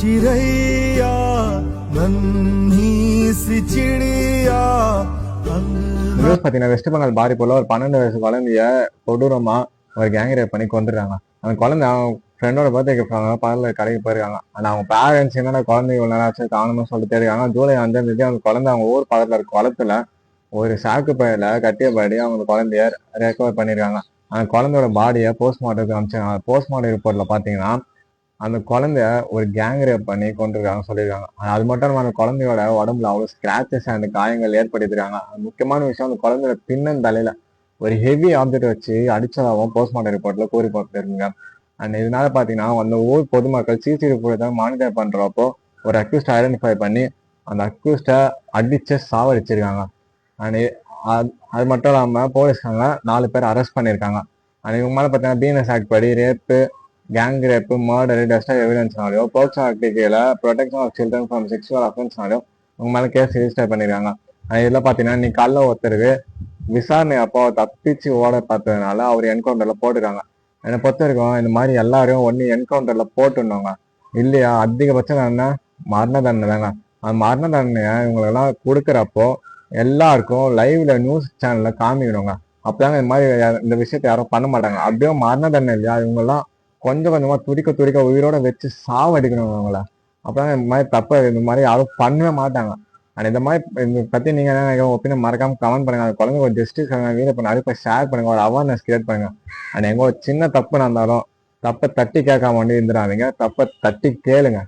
चिड़ैया नन्ही सी चिड़िया நியூஸ் பார்த்தீங்கன்னா வெஸ்ட் பெங்கால் பாரிப்பூர்ல ஒரு 12 வயசு குழந்தைய கொடூரமா ஒரு கேங் ரேப் பண்ணி கொண்டுறாங்க. அந்த குழந்தை அவங்க ஃப்ரெண்டோட பர்த்டேக்கு பார்லர் கடைக்கு போயிருக்காங்க. ஆனால் அவங்க பேரண்ட்ஸ் என்னன்னா குழந்தை இவ்வளோ நேரம் காணும்னு சொல்லி தேடிக்காங்க. ஜூலை 5ஆம் தேதி அவங்க குழந்தை அவங்க ஊர் பக்கத்தில் இருக்க குளத்துல ஒரு சாக்கு பையில கட்டியபடி அவங்க குழந்தைய ரெக்கவர் பண்ணியிருக்காங்க. அந்த குழந்தையோட பாடியை போஸ்ட்மார்ட்டத்துக்கு அனுப்பிச்சாங்க. போஸ்ட்மார்ட்டம் ரிப்போர்ட்ல பார்த்தீங்கன்னா அந்த குழந்தைய ஒரு கேங் ரேப் பண்ணி கொண்டிருக்காங்க சொல்லியிருக்காங்க. அது மட்டும் இல்லாமல் அந்த குழந்தையோட உடம்புல அவ்வளோ ஸ்கிராச்சஸ் அண்ட் காயங்கள் ஏற்படுத்திருக்காங்க. முக்கியமான விஷயம் அந்த குழந்தையோட பின்னந்தலையில ஒரு ஹெவி ஆப்ஜெக்ட் வச்சு அடிச்சதாகவும் போஸ்ட்மார்ட்டம் ரிப்போர்ட்ல கூறி போட்டுருங்க. அண்ட் இதனால பார்த்தீங்கன்னா அந்த ஊர் பொதுமக்கள் சிசிடிவி மானிட்டர் பண்றப்போ ஒரு அக்யூஸ்ட் ஐடென்டிஃபை பண்ணி அந்த அக்யூஸ்டை அடிச்சு சாவடிச்சிருக்காங்க. அண்ட் அது மட்டும் இல்லாமல் போலீஸ்காரங்க 4 பேர் அரெஸ்ட் பண்ணியிருக்காங்க. அண்ட் இவங்க மேலே பார்த்தீங்கன்னா பிஎன்எஸ் ஆக்ட் படி rape, gang rape, murder, test எவிடன்ஸ்னாலையோ, போக்சோ ஆக்ட் கீழே protection of children from sexual அஃபென்ஸ்னாலையோ உங்க மேலே கேஸ் ரிஜிஸ்டர் பண்ணியிருக்காங்க. இதில் பார்த்தீங்கன்னா நீ காலைல ஒருத்தருக்கு விசாரணை அப்போ தப்பிச்சு ஓட பார்த்ததுனால அவர் என்கவுண்டர்ல போட்டுருக்காங்க. என்னை பொறுத்த வரைக்கும் இந்த மாதிரி எல்லாரையும் ஒன்று என்கவுண்டர்ல போட்டுருந்தவங்க இல்லையா அதிகபட்சம் என்ன மரண தண்டனை தாங்க. அந்த மரண தண்டனையை இவங்களெல்லாம் கொடுக்குறப்போ எல்லாருக்கும் லைவ்ல நியூஸ் சேனல்ல காமிக்கணுங்க. அப்பதாங்க இந்த மாதிரி இந்த விஷயத்த யாரும் பண்ண மாட்டாங்க. அப்படியே மரண தண்டனை இல்லையா இவங்கெல்லாம் கொஞ்சம் கொஞ்சமா துடிக்க துடிக்க உயிரோட வச்சு சாவடிக்கணும் அவங்கள. அப்பதான் இந்த மாதிரி தப்ப இந்த மாதிரி யாரும் பண்ணவே மாட்டாங்க. அண்ட் இந்த மாதிரி இதை பத்தி நீங்க என்ன ஒப்பீனியன் மறக்காம கமெண்ட் பண்ணுங்க. அந்த குழந்தை ஒரு ஜஸ்டிஸ் வீடியோ பண்ண நிறைய ஷேர் பண்ணுங்க, ஒரு அவேர்னஸ் கிரியேட் பண்ணுங்க. அண்ட் எங்க ஒரு சின்ன தப்பு நடந்தாலும் தப்பை தட்டி கேட்காம வந்து இருந்துடாதீங்க, தப்பை தட்டி கேளுங்க.